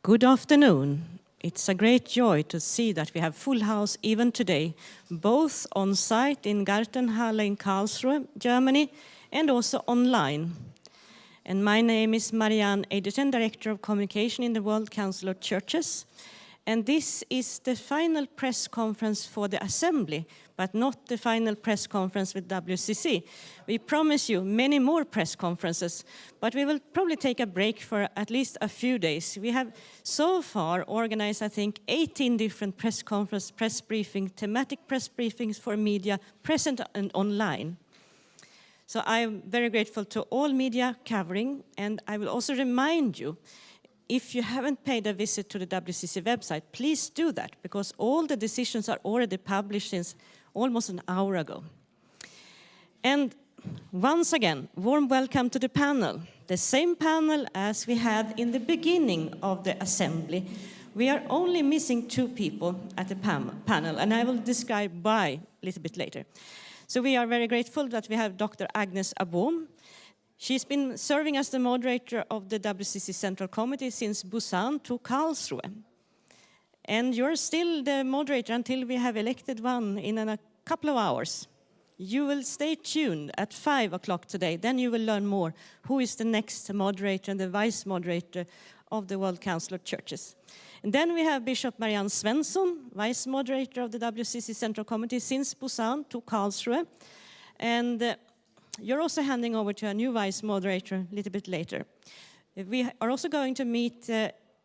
Good afternoon. It's a great joy to see that we have full house even today, both on site in Gartenhalle in Karlsruhe, Germany, and also online. And my name is Marianne Ederson, Director of Communication in the World Council of Churches. And this is the final press conference for the Assembly, but not the final press conference with WCC. We promise you many more press conferences, but we will probably take a break for at least a few days. We have so far organized, I think, 18 different press conferences, press briefings, thematic press briefings for media, present and online. So I'm very grateful to all media covering, and I will also remind you, if you haven't paid a visit to the WCC website, please do that, because all the decisions are already published since almost an hour ago. And once again, warm welcome to the panel, the same panel as we had in the beginning of the assembly. We are only missing 2 people at the panel, and I will describe why a little bit later. So we are very grateful that we have Dr. Agnes Abom. She's been serving as the moderator of the WCC Central Committee since Busan to Karlsruhe. And you're still the moderator until we have elected one in a couple of hours. You will stay tuned at 5 o'clock today. Then you will learn more who is the next moderator and the vice moderator of the World Council of Churches. And then we have Bishop Marianne Svensson, vice moderator of the WCC Central Committee since Busan to Karlsruhe. And you're also handing over to a new vice moderator a little bit later. We are also going to meet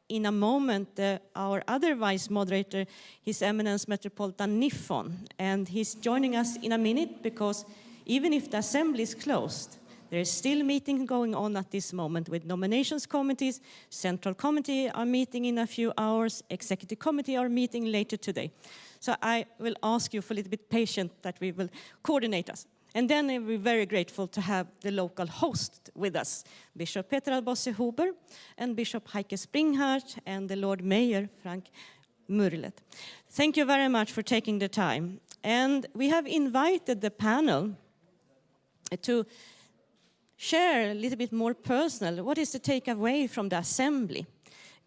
in a moment our other vice moderator, His Eminence Metropolitan Niphon. And he's joining us in a minute because even if the assembly is closed, there is still meeting going on at this moment with nominations committees. Central committee are meeting in a few hours. Executive committee are meeting later today. So I will ask you for a little bit patience that we will coordinate us. And then we're very grateful to have the local host with us, Bishop Peter Albosse Huber and Bishop Heike Springhart and the Lord Mayor, Frank Murlet. Thank you very much for taking the time. And we have invited the panel to share a little bit more personal. What is the takeaway from the assembly?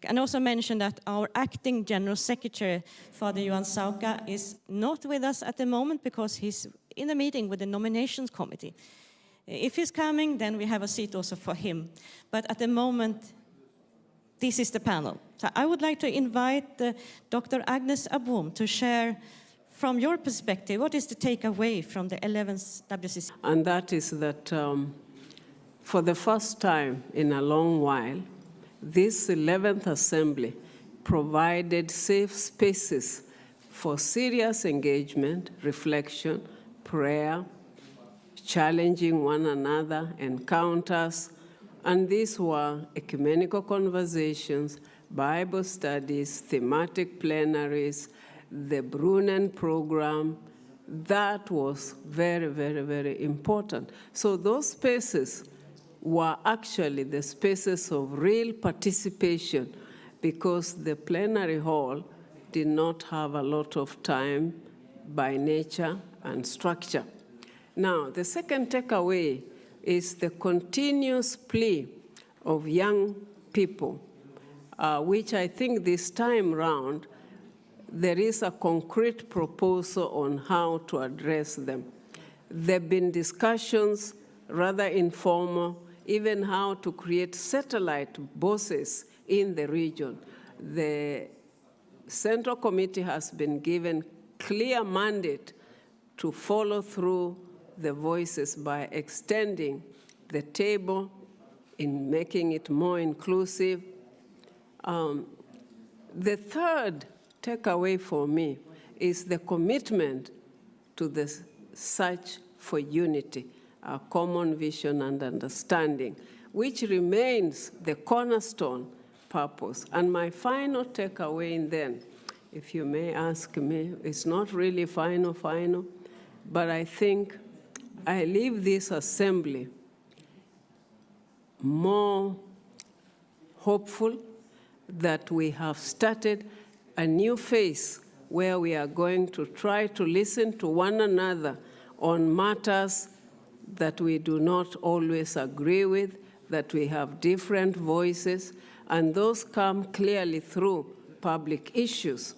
And also mention that our acting General Secretary, Father Johan Sauka, is not with us at the moment because he's in a meeting with the nominations committee. If he's coming, then we have a seat also for him. But at the moment, this is the panel. So I would like to invite Dr. Agnes Abom to share from your perspective, what is the takeaway from the 11th WCC? And that is that for the first time in a long while, this 11th Assembly provided safe spaces for serious engagement, reflection, prayer, challenging one another, encounters, and these were ecumenical conversations, Bible studies, thematic plenaries, the Brunnen program. That was very, very, very important. So those spaces were actually the spaces of real participation because the plenary hall did not have a lot of time by nature and structure. Now, the second takeaway is the continuous plea of young people, which I think this time round, there is a concrete proposal on how to address them. There have been discussions, rather informal, even how to create satellite bosses in the region. The Central Committee has been given clear mandate to follow through the voices by extending the table in making it more inclusive. The third takeaway for me is the commitment to the search for unity, a common vision and understanding, which remains the cornerstone purpose. And my final takeaway then, if you may ask me, it's not really final, but I think I leave this assembly more hopeful that we have started a new phase where we are going to try to listen to one another on matters that we do not always agree with, that we have different voices, and those come clearly through public issues.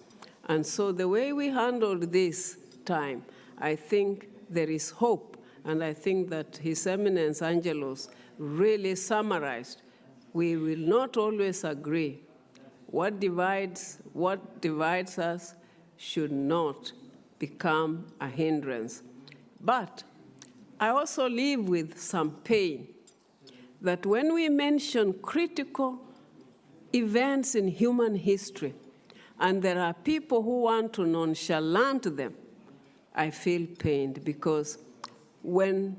And so the way we handled this time, I think there is hope, and I think that His Eminence Angelos really summarized. We will not always agree. What divides us should not become a hindrance. But I also live with some pain that when we mention critical events in human history, and there are people who want to nonchalant them, I feel pained, because when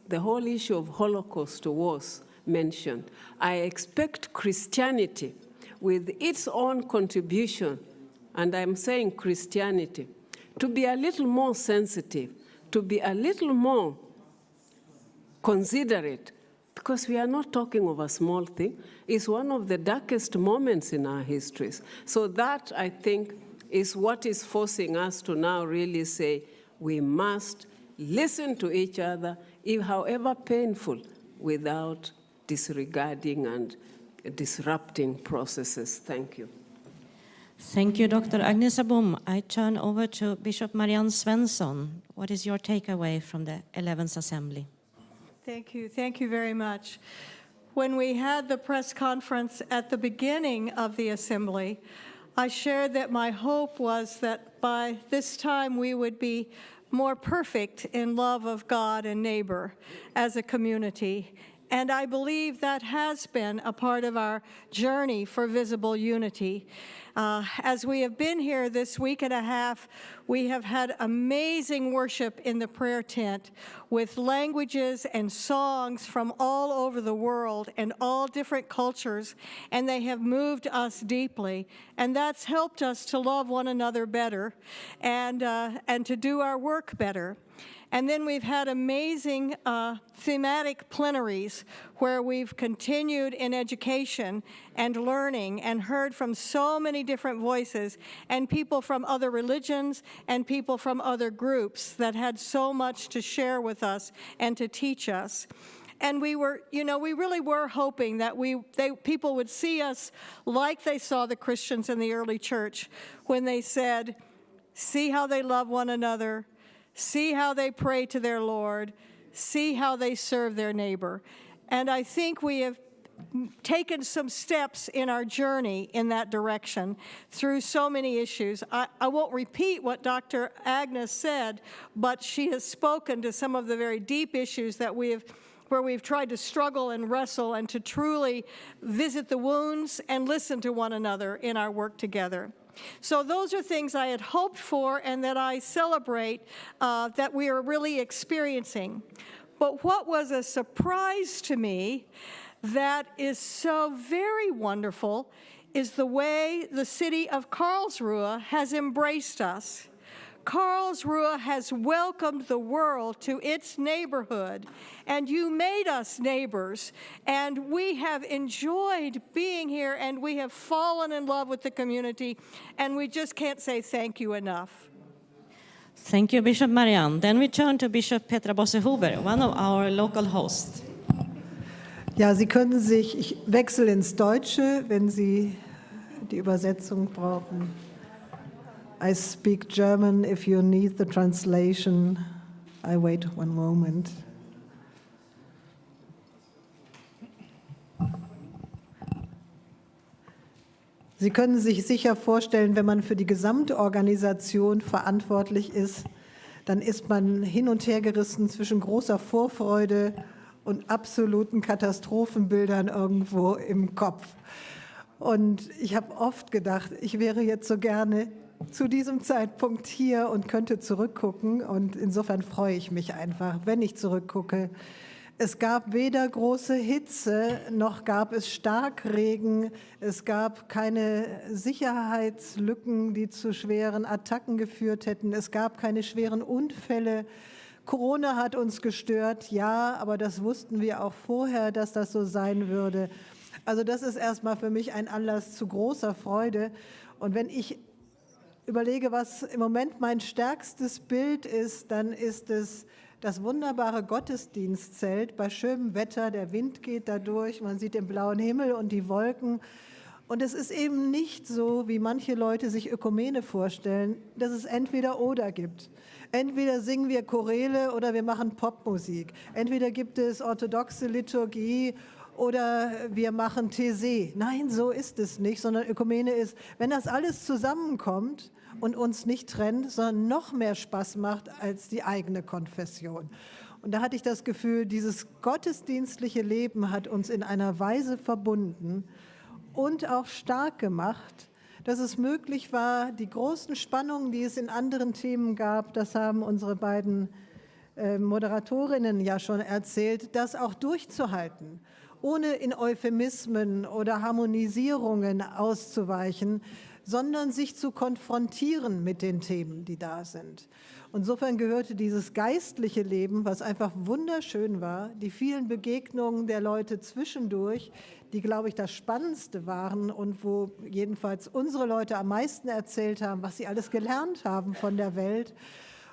the whole issue of Holocaust was mentioned, I expect Christianity with its own contribution, and I'm saying Christianity, to be a little more sensitive, to be a little more considerate, because we are not talking of a small thing. It's one of the darkest moments in our histories. So that, I think, is what is forcing us to now really say we must listen to each other, however painful, without disregarding and disrupting processes. Thank you. Thank you, Dr. Agnes Abom. I turn over to Bishop Marianne Svensson. What is your takeaway from the 11th Assembly? Thank you very much. When we had the press conference at the beginning of the Assembly, I shared that my hope was that by this time we would be more perfect in love of God and neighbor as a community. And I believe that has been a part of our journey for visible unity. As we have been here this week and a half, we have had amazing worship in the prayer tent with languages and songs from all over the world and all different cultures, and they have moved us deeply. And that's helped us to love one another better and to do our work better. And then we've had amazing thematic plenaries where we've continued in education and learning and heard from so many different voices and people from other religions and people from other groups that had so much to share with us and to teach us. And we really were hoping that people would see us like they saw the Christians in the early church when they said, see how they love one another, see how they pray to their Lord, see how they serve their neighbor. And I think we have taken some steps in our journey in that direction through so many issues. I won't repeat what Dr. Agnes said, but she has spoken to some of the very deep issues that where we've tried to struggle and wrestle and to truly visit the wounds and listen to one another in our work together. So those are things I had hoped for and that I celebrate that we are really experiencing. But what was a surprise to me that is so very wonderful is the way the city of Karlsruhe has embraced us. Karlsruhe has welcomed the world to its neighborhood, and you made us neighbors, and we have enjoyed being here, and we have fallen in love with the community, and we just can't say thank you enough. Thank you, Bishop Marianne. Then we turn to Bishop Petra Bosse-Huber, one of our local hosts. Ja, Sie können sich, ich wechsle ins Deutsche, wenn Sie die Übersetzung brauchen. I speak German. If you need the translation, I wait one moment. Sie können sich sicher vorstellen, wenn man für die gesamte Organisation verantwortlich ist, dann ist man hin und her gerissen zwischen großer Vorfreude und absoluten Katastrophenbildern irgendwo im Kopf. Und ich habe oft gedacht, ich wäre jetzt so gerne zu diesem Zeitpunkt hier und könnte zurückgucken. Und insofern freue ich mich einfach, wenn ich zurückgucke. Es gab weder große Hitze, noch gab es Starkregen. Es gab keine Sicherheitslücken, die zu schweren Attacken geführt hätten. Es gab keine schweren Unfälle. Corona hat uns gestört, ja, aber das wussten wir auch vorher, dass das so sein würde. Also das ist erstmal für mich ein Anlass zu großer Freude. Und wenn ich überlege, was im Moment mein stärkstes Bild ist, dann ist es das wunderbare Gottesdienstzelt bei schönem Wetter, der Wind geht da durch, man sieht den blauen Himmel und die Wolken. Und es ist eben nicht so, wie manche Leute sich Ökumene vorstellen, dass es entweder oder gibt. Entweder singen wir Choräle oder wir machen Popmusik. Entweder gibt es orthodoxe Liturgie oder wir machen These. Nein, so ist es nicht, sondern Ökumene ist, wenn das alles zusammenkommt und uns nicht trennt, sondern noch mehr Spaß macht als die eigene Konfession. Und da hatte ich das Gefühl, dieses gottesdienstliche Leben hat uns in einer Weise verbunden und auch stark gemacht, dass es möglich war, die großen Spannungen, die es in anderen Themen gab, das haben unsere beiden Moderatorinnen ja schon erzählt, das auch durchzuhalten, ohne in Euphemismen oder Harmonisierungen auszuweichen, sondern sich zu konfrontieren mit den Themen, die da sind. Insofern gehörte dieses geistliche Leben, was einfach wunderschön war, die vielen Begegnungen der Leute zwischendurch, die, glaube ich, das Spannendste waren und wo jedenfalls unsere Leute am meisten erzählt haben, was sie alles gelernt haben von der Welt.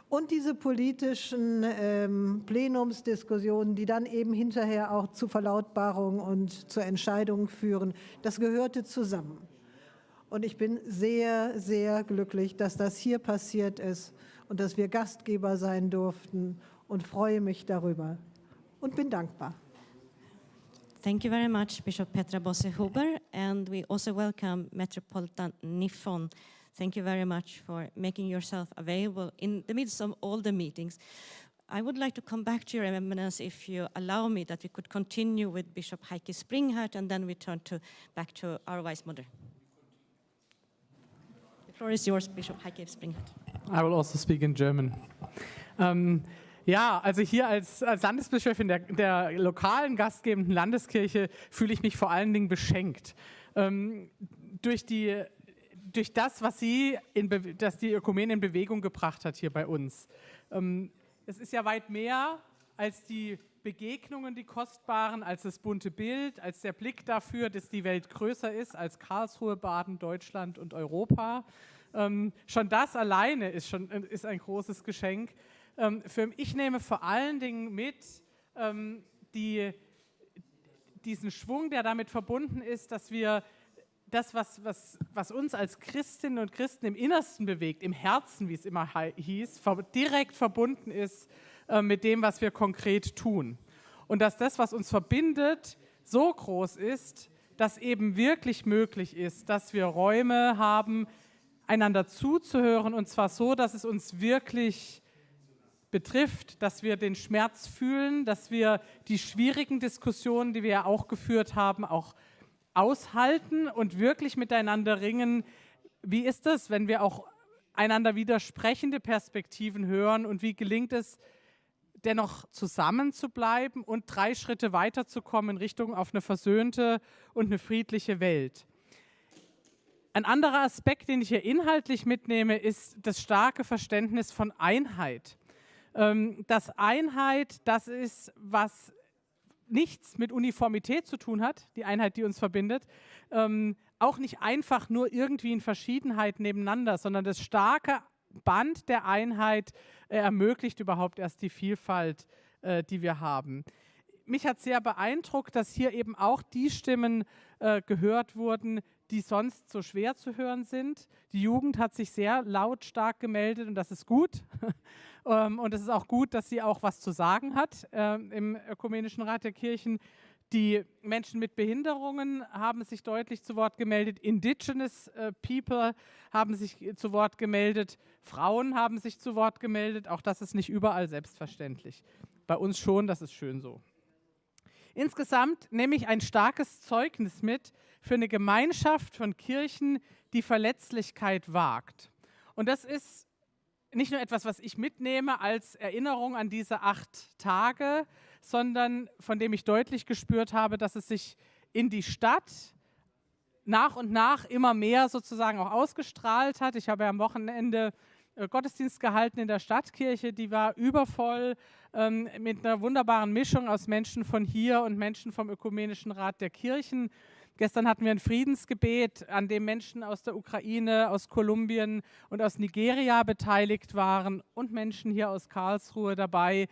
Und diese politischen Plenumsdiskussionen, die dann eben hinterher auch zu Verlautbarungen und zur Entscheidung führen, das gehörte zusammen. Und ich bin sehr, sehr glücklich, dass das hier passiert ist und dass wir Gastgeber sein durften und freue mich darüber und bin dankbar. Thank you very much, Bishop Petra Bosse-Huber, and we also welcome Metropolitan Niffon. Thank you very much for making yourself available in the midst of all the meetings. I would like to come back to your eminence, if you allow me, that we could continue with Bishop Heike Springhardt and then we turn back to our Vice Mother. The floor is yours, Bishop Heike Springhardt. I will also speak in German. Ja, also hier als Landesbischöfin der lokalen gastgebenden Landeskirche fühle ich mich vor allen Dingen beschenkt. Durch das, was dass die Ökumene in Bewegung gebracht hat hier bei uns. Es ist ja weit mehr als die Begegnungen, die kostbaren, als das bunte Bild, als der Blick dafür, dass die Welt größer ist als Karlsruhe, Baden, Deutschland und Europa. Schon das alleine ist ein großes Geschenk. Ich nehme vor allen Dingen mit diesen Schwung, der damit verbunden ist, dass wir das, was uns als Christinnen und Christen im Innersten bewegt, im Herzen, wie es immer hieß, direkt verbunden ist mit dem, was wir konkret tun. Und dass das, was uns verbindet, so groß ist, dass eben wirklich möglich ist, dass wir Räume haben, einander zuzuhören, und zwar so, dass es uns wirklich betrifft, dass wir den Schmerz fühlen, dass wir die schwierigen Diskussionen, die wir ja auch geführt haben, auch aushalten und wirklich miteinander ringen. Wie ist es, wenn wir auch einander widersprechende Perspektiven hören, und wie gelingt es, dennoch zusammen zu bleiben und 3 Schritte weiterzukommen in Richtung auf eine versöhnte und eine friedliche Welt? Ein anderer Aspekt, den ich hier inhaltlich mitnehme, ist das starke Verständnis von Einheit. Dass Einheit das ist, was nichts mit Uniformität zu tun hat, die Einheit, die uns verbindet, auch nicht einfach nur irgendwie in Verschiedenheit nebeneinander, sondern das starke Band der Einheit ermöglicht überhaupt erst die Vielfalt, die wir haben. Mich hat sehr beeindruckt, dass hier eben auch die Stimmen gehört wurden, die sonst so schwer zu hören sind. Die Jugend hat sich sehr lautstark gemeldet und das ist gut. Und es ist auch gut, dass sie auch was zu sagen hat im Ökumenischen Rat der Kirchen. Die Menschen mit Behinderungen haben sich deutlich zu Wort gemeldet. Indigenous People haben sich zu Wort gemeldet. Frauen haben sich zu Wort gemeldet. Auch das ist nicht überall selbstverständlich. Bei uns schon, das ist schön so. Insgesamt nehme ich ein starkes Zeugnis mit für eine Gemeinschaft von Kirchen, die Verletzlichkeit wagt. Und das ist nicht nur etwas, was ich mitnehme als Erinnerung an diese 8 Tage, sondern von dem ich deutlich gespürt habe, dass es sich in die Stadt nach und nach immer mehr sozusagen auch ausgestrahlt hat. Ich habe ja am Wochenende Gottesdienst gehalten in der Stadtkirche, die war übervoll mit einer wunderbaren Mischung aus Menschen von hier und Menschen vom Ökumenischen Rat der Kirchen. Gestern hatten wir ein Friedensgebet, an dem Menschen aus der Ukraine, aus Kolumbien und aus Nigeria beteiligt waren und Menschen hier aus Karlsruhe dabei.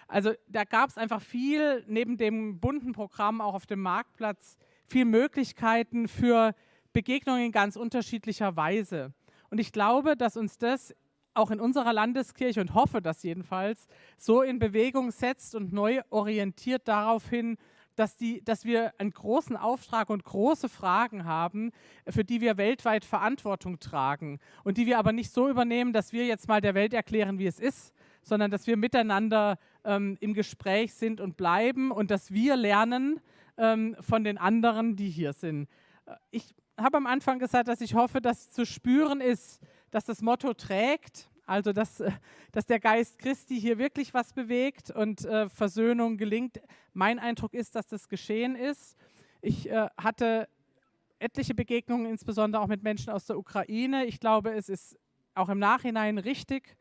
Also da gab es einfach viel, neben dem bunten Programm auch auf dem Marktplatz, viel Möglichkeiten für Begegnungen in ganz unterschiedlicher Weise. Und ich glaube, dass uns das auch in unserer Landeskirche, und hoffe das jedenfalls, so in Bewegung setzt und neu orientiert darauf hin, dass wir einen großen Auftrag und große Fragen haben, für die wir weltweit Verantwortung tragen und die wir aber nicht so übernehmen, dass wir jetzt mal der Welt erklären, wie es ist, sondern dass wir miteinander im Gespräch sind und bleiben und dass wir lernen von den anderen, die hier sind. Ich habe am Anfang gesagt, dass ich hoffe, dass zu spüren ist, dass das Motto trägt, also dass der Geist Christi hier wirklich was bewegt und Versöhnung gelingt. Mein Eindruck ist, dass das geschehen ist. Ich hatte etliche Begegnungen, insbesondere auch mit Menschen aus der Ukraine. Ich glaube, es ist auch im Nachhinein richtig,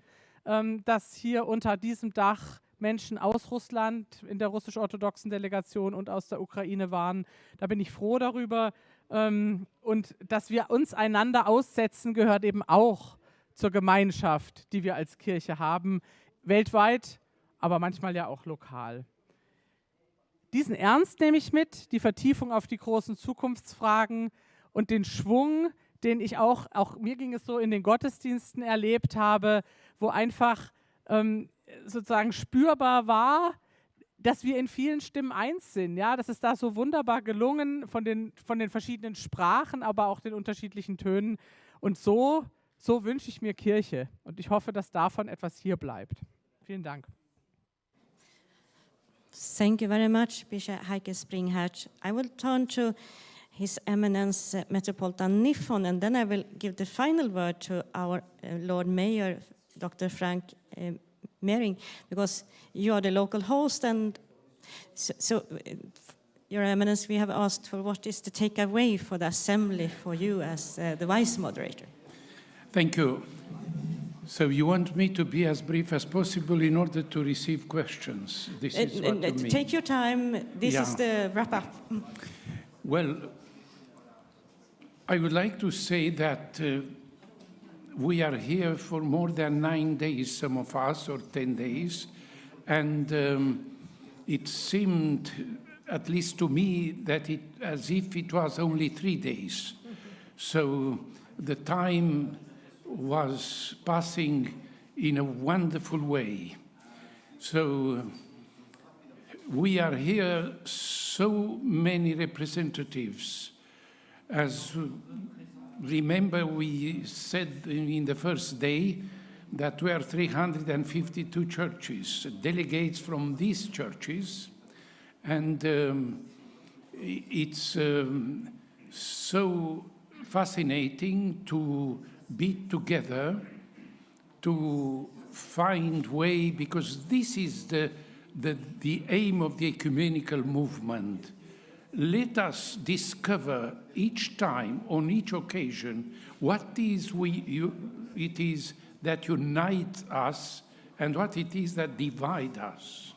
dass hier unter diesem Dach Menschen aus Russland in der russisch-orthodoxen Delegation und aus der Ukraine waren. Da bin ich froh darüber. Und dass wir uns einander aussetzen, gehört eben auch zur Gemeinschaft, die wir als Kirche haben, weltweit, aber manchmal ja auch lokal. Diesen Ernst nehme ich mit, die Vertiefung auf die großen Zukunftsfragen und den Schwung, den ich auch mir ging es so in den Gottesdiensten erlebt habe, wo einfach sozusagen spürbar war, dass wir in vielen Stimmen eins sind. Ja? Das ist da so wunderbar gelungen von den verschiedenen Sprachen, aber auch den unterschiedlichen Tönen. Und so wünsche ich mir Kirche. Und ich hoffe, dass davon etwas hier bleibt. Vielen Dank. Thank you very much, Bishop Heike Springhardt. I will turn to His Eminence Metropolitan Niffon, and then I will give the final word to our Lord Mayor, Dr. Frank Mering, because you are the local host, and so Your Eminence, we have asked for what is the takeaway for the assembly for you as the vice moderator. Thank you. So you want me to be as brief as possible in order to receive questions? This is what you mean. Take your time. This is the wrap-up. Well, I would like to say that we are here for more than 9 days, some of us, or 10 days, and it seemed, at least to me, that as if it was only 3 days. So the time was passing in a wonderful way. So we are here, so many representatives. As remember, we said in the first day that we are 352 churches, delegates from these churches, and it's so fascinating to be together, to find way, because this is the aim of the ecumenical movement. Let us discover each time, on each occasion, what it is that unites us and what it is that divides us.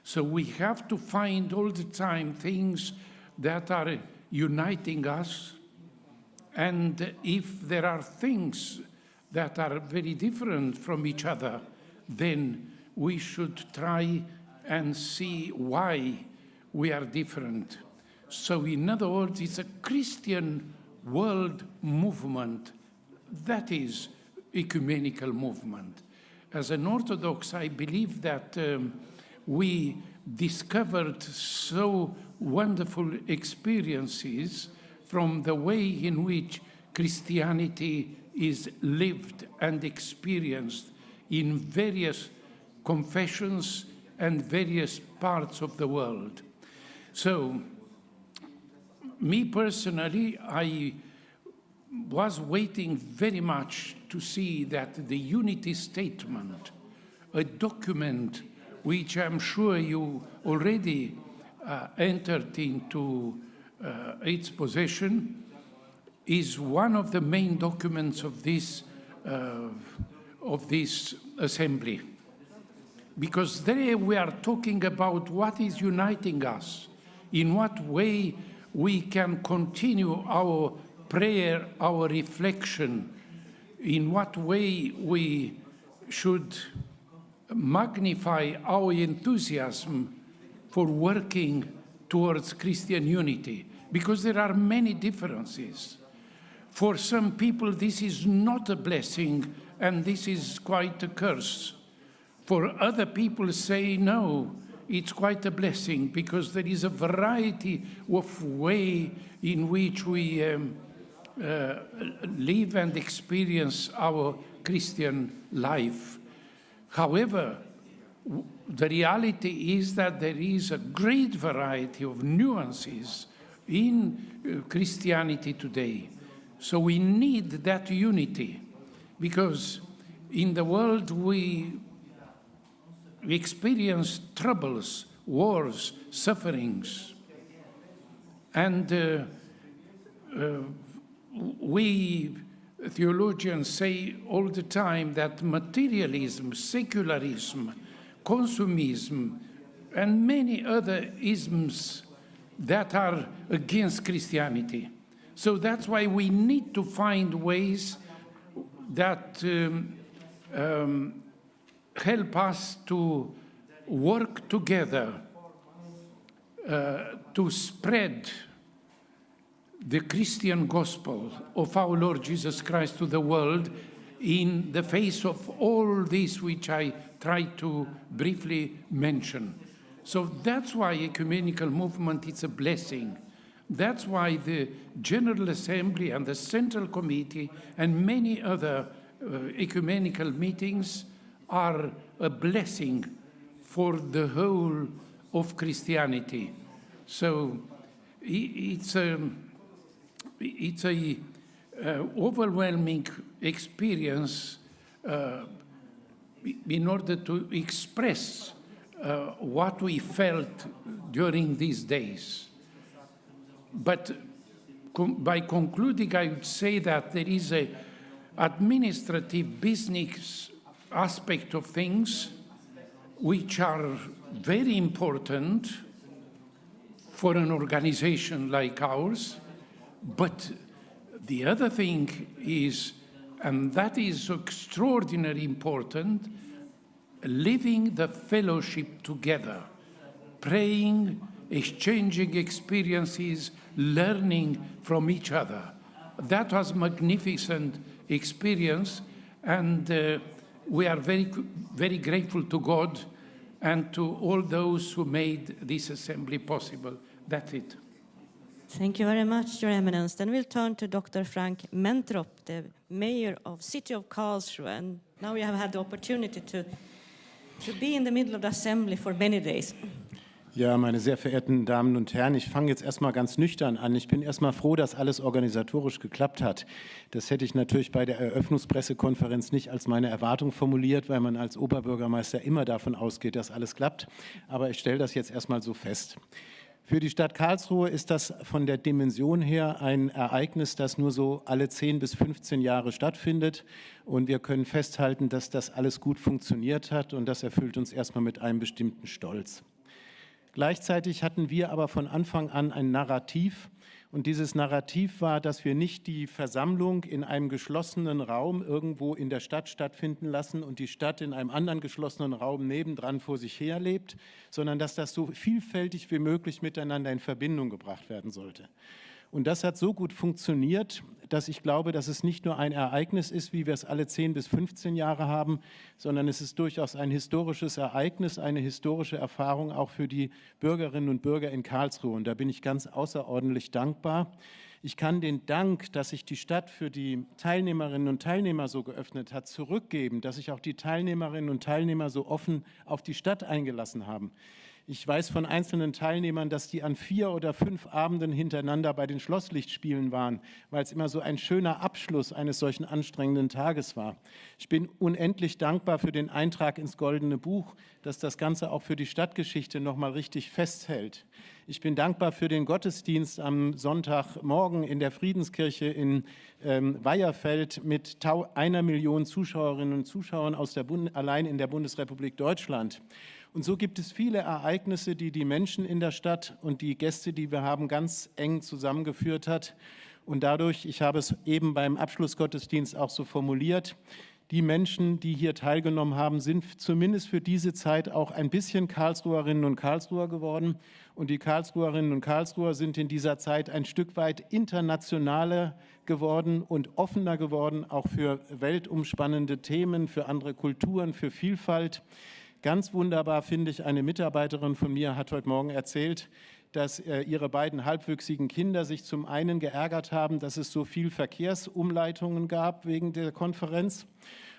So we have to find all the time things that are uniting us, and if there are things that are very different from each other, then we should try and see why we are different. So in other words, it's a Christian world movement. That is ecumenical movement. As an Orthodox, I believe that we discovered so wonderful experiences from the way in which Christianity is lived and experienced in various confessions and various parts of the world. So, me personally, I was waiting very much to see that the unity statement, a document which I'm sure you already entered into its possession, is one of the main documents of this assembly. Because there we are talking about what is uniting us, in what way we can continue our prayer, our reflection, in what way we should magnify our enthusiasm for working towards Christian unity, because there are many differences. For some people, this is not a blessing, and this is quite a curse. For other people say, no, it's quite a blessing, because there is a variety of way in which we live and experience our Christian life. However, the reality is that there is a great variety of nuances in Christianity today. So we need that unity, because in the world we experience troubles, wars, sufferings. And we theologians say all the time that materialism, secularism, consumism, and many other isms that are against Christianity. So that's why we need to find ways that help us to work together to spread the Christian gospel of our Lord Jesus Christ to the world in the face of all this which I tried to briefly mention. So that's why ecumenical movement is a blessing. That's why the General Assembly and the Central Committee and many other ecumenical meetings are a blessing for the whole of Christianity. So it's a overwhelming experience in order to express what we felt during these days. But by concluding, I would say that there is an administrative business aspect of things which are very important for an organization like ours. But the other thing is, and that is extraordinarily important, living the fellowship together, praying, exchanging experiences, learning from each other. That was magnificent experience, and we are very, very grateful to God and to all those who made this assembly possible. That's it. Thank you very much, Your Eminence. Then we'll turn to Dr. Frank Mentrop, the mayor of City of Karlsruhe. And now we have had the opportunity to be in the middle of the assembly for many days. Ja, meine sehr verehrten Damen und Herren, ich fange jetzt erstmal ganz nüchtern an. Ich bin erstmal froh, dass alles organisatorisch geklappt hat. Das hätte ich natürlich bei der Eröffnungspressekonferenz nicht als meine Erwartung formuliert, weil man als Oberbürgermeister immer davon ausgeht, dass alles klappt. Aber ich stelle das jetzt erstmal so fest. Für die Stadt Karlsruhe ist das von der Dimension her ein Ereignis, das nur so alle 10 bis 15 Jahre stattfindet. Und wir können festhalten, dass das alles gut funktioniert hat, und das erfüllt uns erstmal mit einem bestimmten Stolz. Gleichzeitig hatten wir aber von Anfang an ein Narrativ, und dieses Narrativ war, dass wir nicht die Versammlung in einem geschlossenen Raum irgendwo in der Stadt stattfinden lassen und die Stadt in einem anderen geschlossenen Raum nebendran vor sich her lebt, sondern dass das so vielfältig wie möglich miteinander in Verbindung gebracht werden sollte. Und das hat so gut funktioniert, dass ich glaube, dass es nicht nur ein Ereignis ist, wie wir es alle 10 bis 15 Jahre haben, sondern es ist durchaus ein historisches Ereignis, eine historische Erfahrung auch für die Bürgerinnen und Bürger in Karlsruhe. Und da bin ich ganz außerordentlich dankbar. Ich kann den Dank, dass sich die Stadt für die Teilnehmerinnen und Teilnehmer so geöffnet hat, zurückgeben, dass sich auch die Teilnehmerinnen und Teilnehmer so offen auf die Stadt eingelassen haben. Ich weiß von einzelnen Teilnehmern, dass die an 4 oder 5 Abenden hintereinander bei den Schlosslichtspielen waren, weil es immer so ein schöner Abschluss eines solchen anstrengenden Tages war. Ich bin unendlich dankbar für den Eintrag ins Goldene Buch, dass das Ganze auch für die Stadtgeschichte nochmal richtig festhält. Ich bin dankbar für den Gottesdienst am Sonntagmorgen in der Friedenskirche in Weiherfeld mit 1 Million Zuschauerinnen und Zuschauern allein in der Bundesrepublik Deutschland. Und so gibt es viele Ereignisse, die die Menschen in der Stadt und die Gäste, die wir haben, ganz eng zusammengeführt hat. Und dadurch, ich habe es eben beim Abschlussgottesdienst auch so formuliert, die Menschen, die hier teilgenommen haben, sind zumindest für diese Zeit auch ein bisschen Karlsruherinnen und Karlsruher geworden. Und die Karlsruherinnen und Karlsruher sind in dieser Zeit ein Stück weit internationaler geworden und offener geworden, auch für weltumspannende Themen, für andere Kulturen, für Vielfalt. Ganz wunderbar finde ich, eine Mitarbeiterin von mir hat heute Morgen erzählt, dass ihre beiden halbwüchsigen Kinder sich zum einen geärgert haben, dass es so viel Verkehrsumleitungen gab wegen der Konferenz.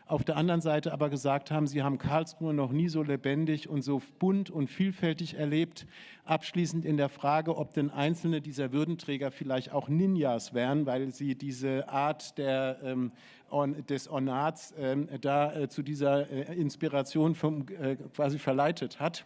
Auf der anderen Seite aber gesagt haben, sie haben Karlsruhe noch nie so lebendig und so bunt und vielfältig erlebt. Abschließend in der Frage, ob denn einzelne dieser Würdenträger vielleicht auch Ninjas wären, weil sie diese Art des Ornats zu dieser Inspiration quasi verleitet hat.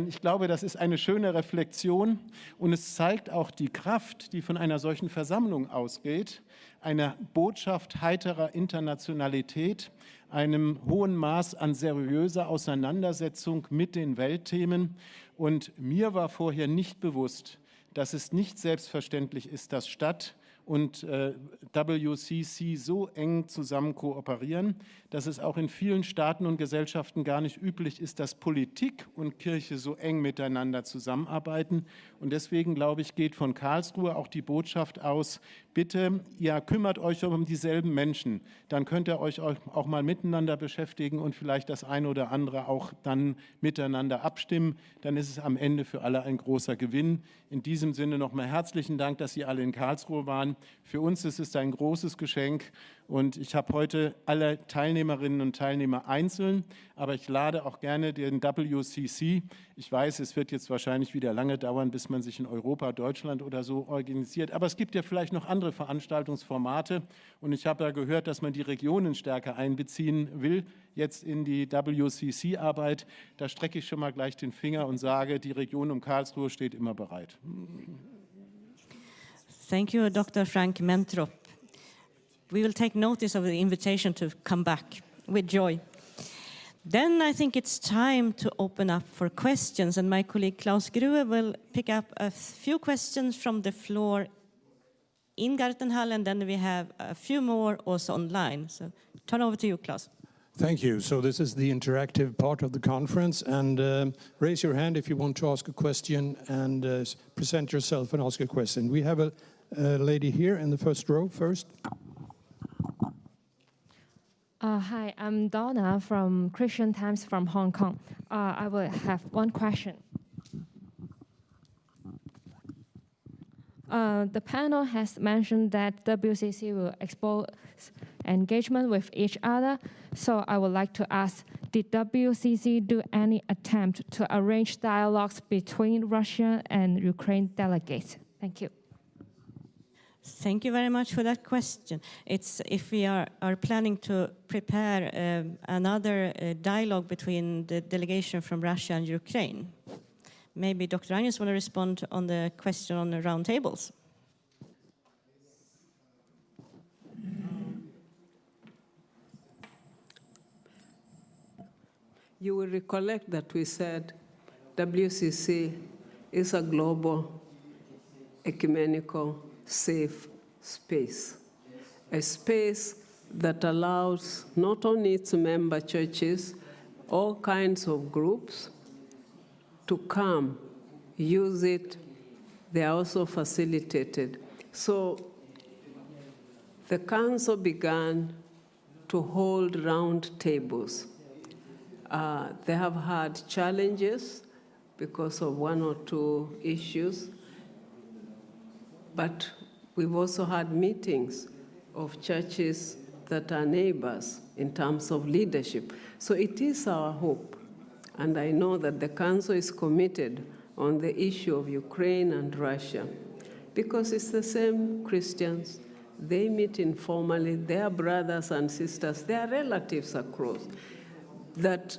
Ich glaube, das ist eine schöne Reflexion und es zeigt auch die Kraft, die von einer solchen Versammlung ausgeht, einer Botschaft heiterer Internationalität, einem hohen Maß an seriöser Auseinandersetzung mit den Weltthemen. Und mir war vorher nicht bewusst, dass es nicht selbstverständlich ist, dass Stadt und WCC so eng zusammen kooperieren, dass es auch in vielen Staaten und Gesellschaften gar nicht üblich ist, dass Politik und Kirche so eng miteinander zusammenarbeiten. Und deswegen, glaube ich, geht von Karlsruhe auch die Botschaft aus, bitte, ihr kümmert euch um dieselben Menschen, dann könnt ihr euch auch mal miteinander beschäftigen und vielleicht das eine oder andere auch dann miteinander abstimmen. Dann ist es am Ende für alle ein großer Gewinn. In diesem Sinne nochmal herzlichen Dank, dass Sie alle in Karlsruhe waren. Für uns ist es ein großes Geschenk und ich habe heute alle Teilnehmerinnen und Teilnehmer einzeln, aber ich lade auch gerne den WCC. Ich weiß, es wird jetzt wahrscheinlich wieder lange dauern, bis man sich in Europa, Deutschland oder so organisiert, aber es gibt ja vielleicht noch andere Veranstaltungsformate und ich habe ja gehört, dass man die Regionen stärker einbeziehen will, jetzt in die WCC-Arbeit. Da strecke ich schon mal gleich den Finger und sage, die Region um Karlsruhe steht immer bereit. Thank you, Dr. Frank Mentrop. We will take notice of the invitation to come back with joy. Then I think it's time to open up for questions, and my colleague Klaus Grue will pick up a few questions from the floor in Gartenhall, and then we have a few more also online. So turn over to you, Klaus. Thank you. So this is the interactive part of the conference, and raise your hand if you want to ask a question, and present yourself and ask a question. We have a lady here in the first row first. Hi, I'm Donna from Christian Times from Hong Kong. I will have one question. The panel has mentioned that WCC will expose engagement with each other. So I would like to ask, did WCC do any attempt to arrange dialogues between Russia and Ukraine delegates? Thank you. Thank you very much for that question. It's if we are planning to prepare another dialogue between the delegation from Russia and Ukraine. Maybe Dr. Agnes want to respond on the question on the roundtables. You will recollect that we said WCC is a global, ecumenical, safe space, a space that allows not only its member churches, all kinds of groups to come, use it. They are also facilitated. So the council began to hold round tables. They have had challenges because of one or two issues, but we've also had meetings of churches that are neighbors in terms of leadership. So it is our hope, and I know that the Council is committed on the issue of Ukraine and Russia, because it's the same Christians. They meet informally, they are brothers and sisters, they are relatives across, that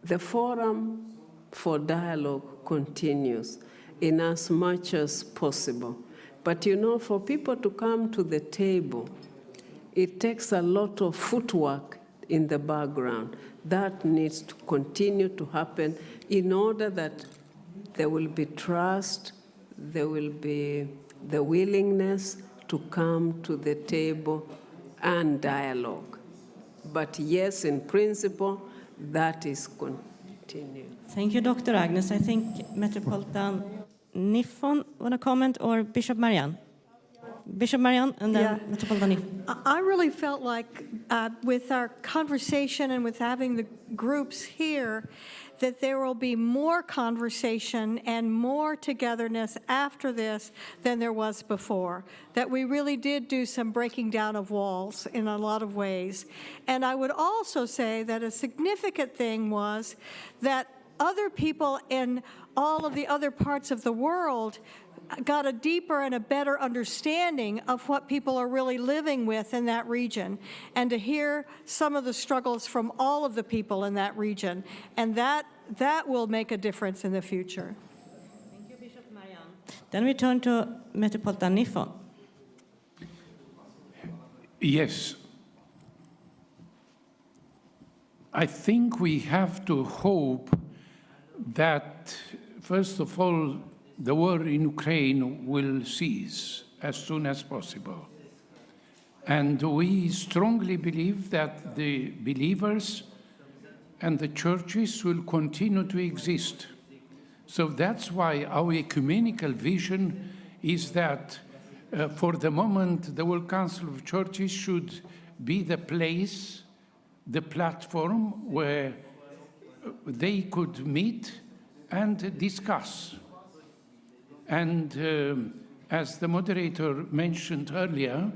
the forum for dialogue continues in as much as possible. But you know, for people to come to the table, it takes a lot of footwork in the background. That needs to continue to happen in order that there will be trust, there will be the willingness to come to the table and dialogue. But yes, in principle, that is continuing. Thank you, Dr. Agnes. I think Metropolitan Niffon want to comment, or Bishop Marianne? Bishop Marianne, and then Yeah. Metropolitan Niffon. I really felt like with our conversation and with having the groups here, that there will be more conversation and more togetherness after this than there was before. That we really did do some breaking down of walls in a lot of ways. And I would also say that a significant thing was that other people in all of the other parts of the world got a deeper and a better understanding of what people are really living with in that region, and to hear some of the struggles from all of the people in that region. And that will make a difference in the future. Thank you, Bishop Marianne. Then we turn to Metropolitan Niffon. Yes. I think we have to hope that, first of all, the war in Ukraine will cease as soon as possible. And we strongly believe that the believers and the churches will continue to exist. So that's why our ecumenical vision is that for the moment, the World Council of Churches should be the place, the platform where they could meet and discuss. And as the moderator mentioned earlier,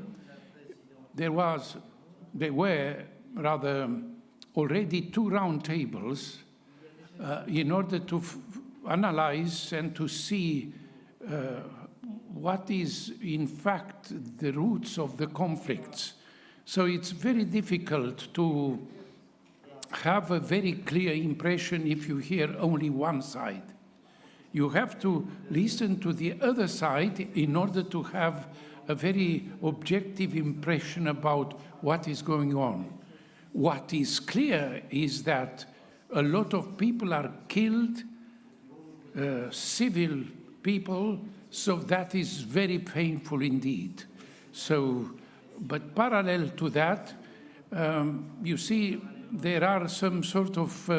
there were rather already 2 round tables in order to analyze and to see what is in fact the roots of the conflicts. So it's very difficult to have a very clear impression if you hear only one side. You have to listen to the other side in order to have a very objective impression about what is going on. What is clear is that a lot of people are killed, civil people, so that is very painful indeed. So, but parallel to that, you see, there are some sort of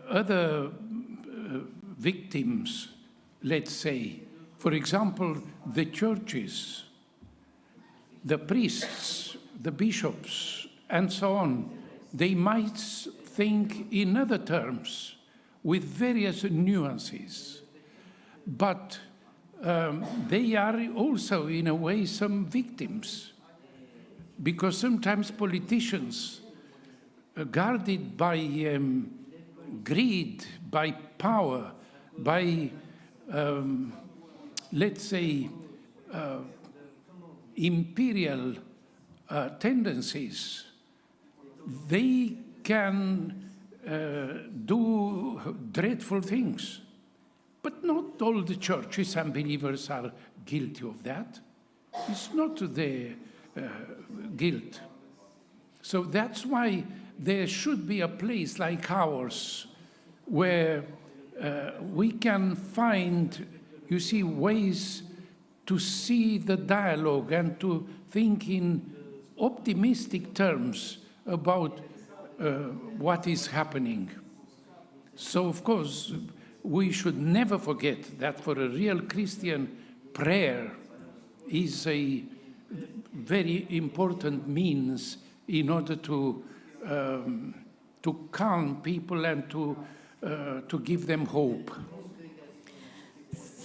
other victims, let's say. For example, the churches, the priests, the bishops, and so on. They might think in other terms with various nuances, but they are also, in a way, some victims, because sometimes politicians, guarded by greed, by power, by, let's say, imperial tendencies, they can do dreadful things. But not all the churches and believers are guilty of that. It's not their guilt. So that's why there should be a place like ours where we can find, you see, ways to see the dialogue and to think in optimistic terms about what is happening. So, of course, we should never forget that for a real Christian, prayer is a very important means in order to calm people and to give them hope.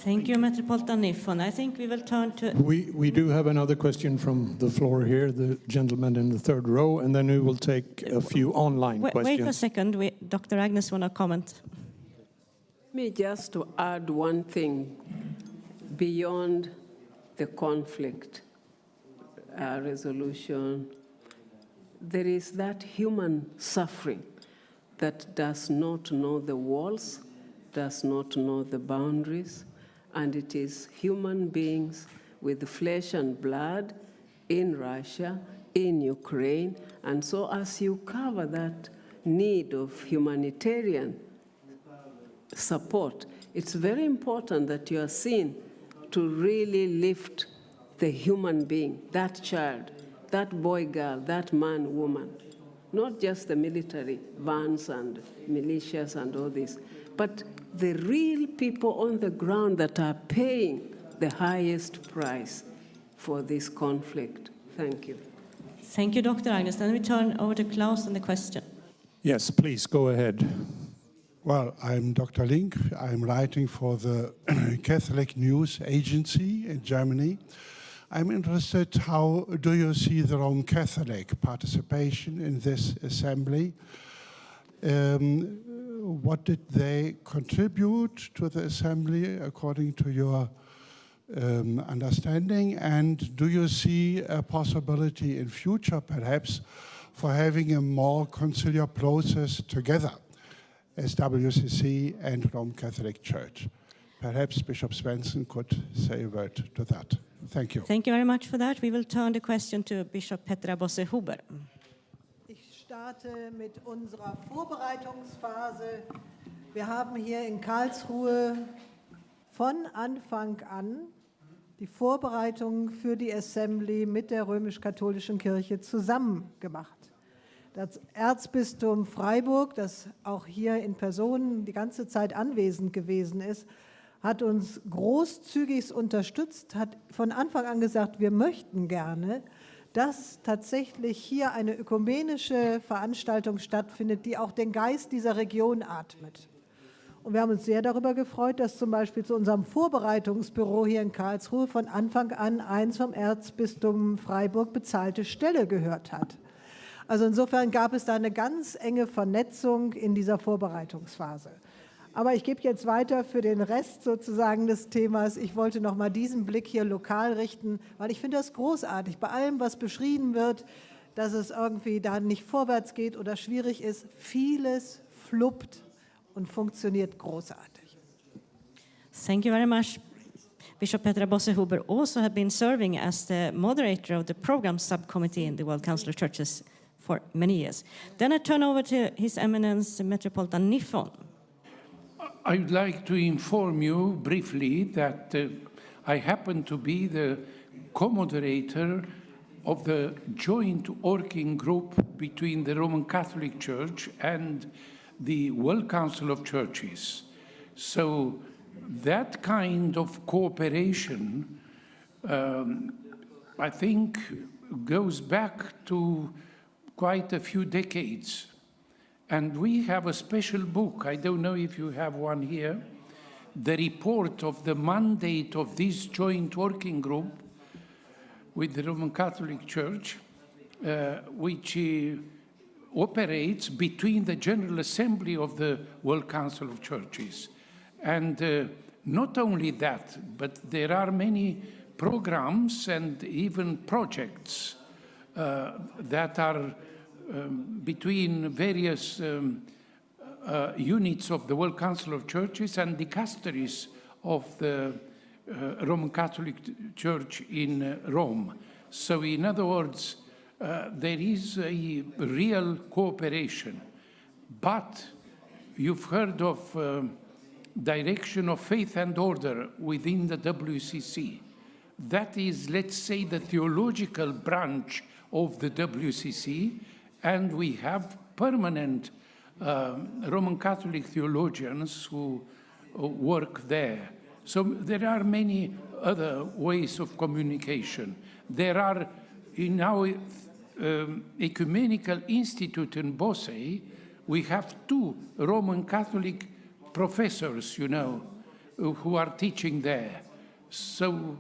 Thank you, Metropolitan Niffon. I think we will turn to... We do have another question from the floor here, the gentleman in the 3rd row, and then we will take a few online questions. Wait a second, Dr. Agnes want to comment. Me just to add one thing beyond the conflict resolution. There is that human suffering that does not know the walls, does not know the boundaries, and it is human beings with flesh and blood in Russia, in Ukraine. And so as you cover that need of humanitarian support, it's very important that you are seen to really lift the human being, that child, that boy, girl, that man, woman, not just the military vans and militias and all this, but the real people on the ground that are paying the highest price for this conflict. Thank you. Thank you, Dr. Agnes. Then we turn over to Klaus and the question. Yes, please go ahead. Well, I'm Dr. Link. I'm writing for the Catholic News Agency in Germany. I'm interested, how do you see the Roman Catholic participation in this assembly? What did they contribute to the assembly according to your understanding? And do you see a possibility in future, perhaps, for having a more conciliar process together as WCC and Roman Catholic Church? Perhaps Bishop Svensson could say a word to that. Thank you. Thank you very much for that. We will turn the question to Bishop Petra Bosse-Huber. Ich starte mit unserer Vorbereitungsphase. Wir haben hier in Karlsruhe von Anfang an die Vorbereitungen für die Assembly mit der römisch-katholischen Kirche zusammen gemacht. Das Erzbistum Freiburg, das auch hier in Person die ganze Zeit anwesend gewesen ist, hat uns großzügig unterstützt, hat von Anfang an gesagt, wir möchten gerne, dass tatsächlich hier eine ökumenische Veranstaltung stattfindet, die auch den Geist dieser Region atmet. Und wir haben uns sehr darüber gefreut, dass zum Beispiel zu unserem Vorbereitungsbüro hier in Karlsruhe von Anfang an eins vom Erzbistum Freiburg bezahlte Stelle gehört hat. Also insofern gab es da eine ganz enge Vernetzung in dieser Vorbereitungsphase. Aber ich gebe jetzt weiter für den Rest sozusagen des Themas. Ich wollte noch mal diesen Blick hier lokal richten, weil ich finde das großartig. Bei allem, was beschrieben wird, dass es irgendwie da nicht vorwärts geht oder schwierig ist, vieles fluppt und funktioniert großartig. Thank you very much. Bishop Petra Bosse-Huber also have been serving as the moderator of the program subcommittee in the World Council of Churches for many years. Then I turn over to His Eminence Metropolitan Nifon. I would like to inform you briefly that I happen to be the co-moderator of the joint working group between the Roman Catholic Church and the World Council of Churches. So that kind of cooperation, I think, goes back to quite a few decades. And we have a special book, I don't know if you have one here, the report of the mandate of this joint working group with the Roman Catholic Church, which operates between the General Assembly of the World Council of Churches. And not only that, but there are many programs and even projects that are between various units of the World Council of Churches and dicasteries of the Roman Catholic Church in Rome. So in other words, there is a real cooperation. But you've heard of direction of faith and order within the WCC. That is, let's say, the theological branch of the WCC, and we have permanent Roman Catholic theologians who work there. So there are many other ways of communication. There are, in our ecumenical institute in Bosse, we have 2 Roman Catholic professors, you know, who are teaching there. So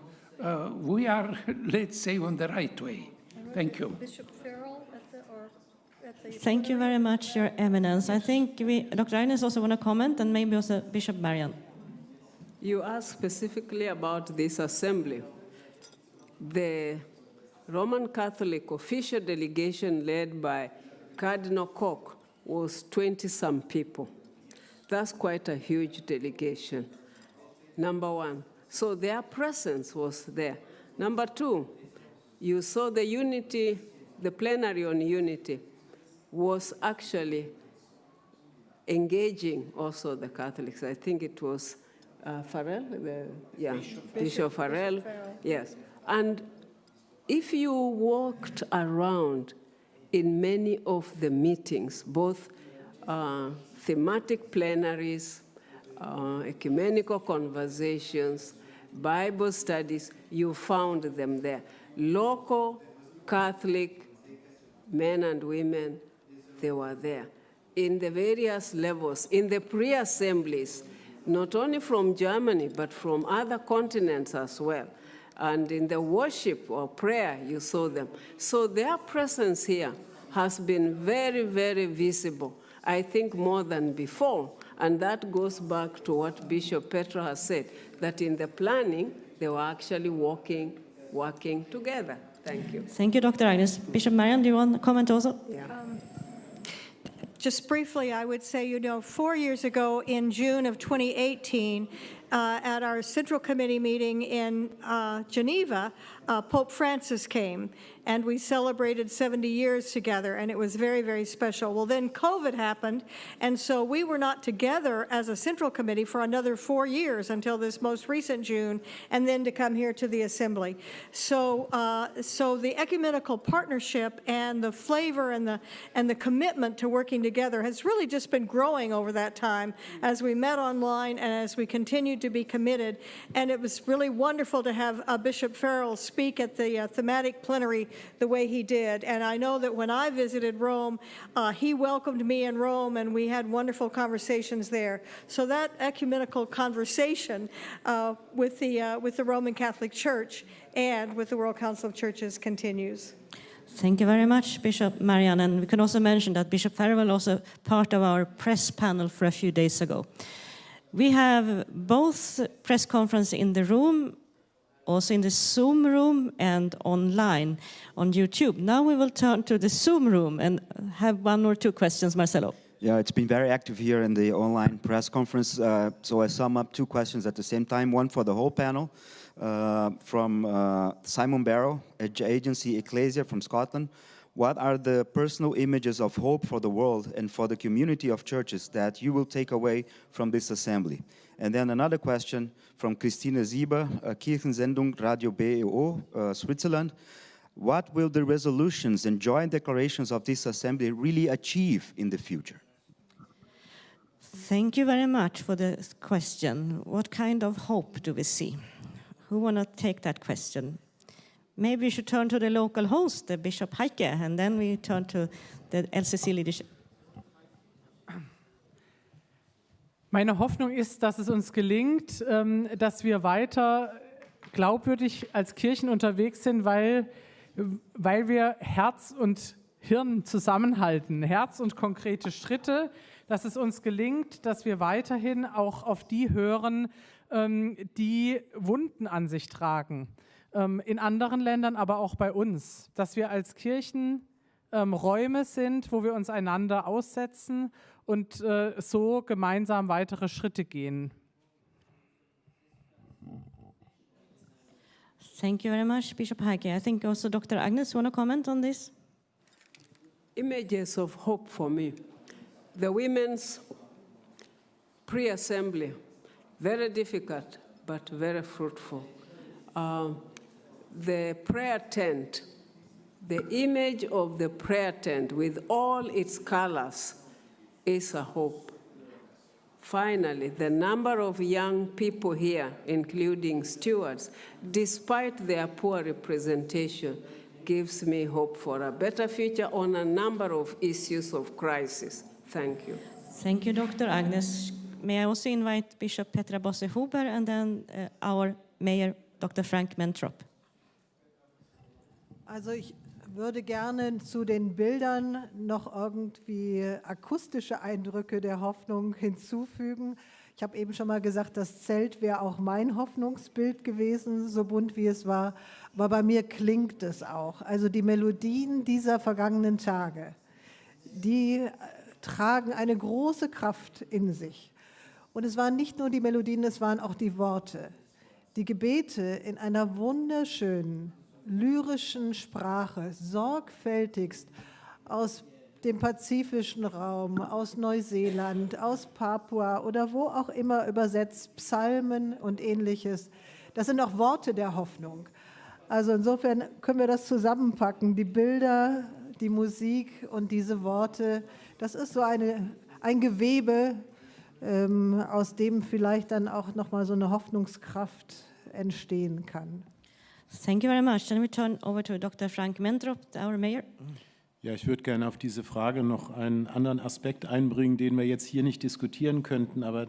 we are, let's say, on the right way. Thank you. Bishop Farrell at the Thank you very much, Your Eminence. I think Dr. Agnes also want to comment, and maybe also Bishop Marian. You asked specifically about this assembly. The Roman Catholic official delegation led by Cardinal Koch was 20-some people. That's quite a huge delegation, number one. So their presence was there. Number two, you saw the unity, the plenary on unity was actually engaging also the Catholics. I think it was Farrell, Bishop Farrell, yes. And if you walked around in many of the meetings, both thematic plenaries, ecumenical conversations, Bible studies, you found them there. Local Catholic men and women, they were there. In the various levels, in the pre-assemblies, not only from Germany, but from other continents as well. And in the worship or prayer, you saw them. So their presence here has been very, very visible, I think more than before. And that goes back to what Bishop Petra has said, that in the planning, they were actually working together. Thank you. Thank you, Dr. Agnes. Bishop Marianne, do you want to comment also? Yeah. Just briefly, I would say, 4 years ago in June of 2018, at our Central Committee meeting in Geneva, Pope Francis came, and we celebrated 70 years together, and it was very, very special. Well, then COVID happened, and so we were not together as a Central Committee for another 4 years until this most recent June, and then to come here to the Assembly. So the ecumenical partnership and the flavor and the commitment to working together has really just been growing over that time as we met online and as we continued to be committed. And it was really wonderful to have Bishop Farrell speak at the thematic plenary the way he did. And I know that when I visited Rome, he welcomed me in Rome, and we had wonderful conversations there. So that ecumenical conversation with the Roman Catholic Church and with the World Council of Churches continues. Thank you very much, Bishop Marianne. And we can also mention that Bishop Farrell was also part of our press panel for a few days ago. We have both press conference in the room, also in the Zoom room, and online on YouTube. Now we will turn to the Zoom room and have one or two questions, Marcelo. Yeah, it's been very active here in the online press conference. So I sum up two questions at the same time, one for the whole panel. From Simon Barrow, agency Ecclesia from Scotland. What are the personal images of hope for the world and for the community of churches that you will take away from this assembly? And then another question from Christine Sieber, Kirchensendung Radio BEO, Switzerland. What will the resolutions and joint declarations of this assembly really achieve in the future? Thank you very much for the question. What kind of hope do we see? Who want to take that question? Maybe we should turn to the local host, the Bishop Heike, and then we turn to the LCC leadership. Meine Hoffnung ist, dass es uns gelingt, dass wir weiter glaubwürdig als Kirchen unterwegs sind, weil wir Herz und Hirn zusammenhalten, Herz und konkrete Schritte, dass es uns gelingt, dass wir weiterhin auch auf die hören, die Wunden an sich tragen. In anderen Ländern, aber auch bei uns, dass wir als Kirchen Räume sind, wo wir uns einander aussetzen und so gemeinsam weitere Schritte gehen. Thank you very much, Bishop Heike. I think also Dr. Agnes, want to comment on this? Images of hope for me. The women's pre-assembly, very difficult, but very fruitful. The prayer tent, the image of the prayer tent with all its colors is a hope. Finally, the number of young people here, including stewards, despite their poor representation, gives me hope for a better future on a number of issues of crisis. Thank you. Thank you, Dr. Agnes. May I also invite Bishop Petra Bosse-Huber and then our Mayor, Dr. Frank Mentrop. Also ich würde gerne zu den Bildern noch irgendwie akustische Eindrücke der Hoffnung hinzufügen. Ich habe eben schon mal gesagt, das Zelt wäre auch mein Hoffnungsbild gewesen, so bunt wie es war. Aber bei mir klingt es auch. Also die Melodien dieser vergangenen Tage, die tragen eine große Kraft in sich. Und es waren nicht nur die Melodien, es waren auch die Worte. Die Gebete in einer wunderschönen, lyrischen Sprache sorgfältigst aus dem pazifischen Raum, aus Neuseeland, aus Papua oder wo auch immer übersetzt, Psalmen und Ähnliches. Das sind auch Worte der Hoffnung. Also insofern können wir das zusammenpacken, die Bilder, die Musik und diese Worte. Das ist so ein Gewebe, aus dem vielleicht dann auch nochmal so eine Hoffnungskraft entstehen kann. Thank you very much. Then we turn over to Dr. Frank Mentrop, our mayor. Ja, ich würde gerne auf diese Frage noch einen anderen Aspekt einbringen, den wir jetzt hier nicht diskutieren könnten, aber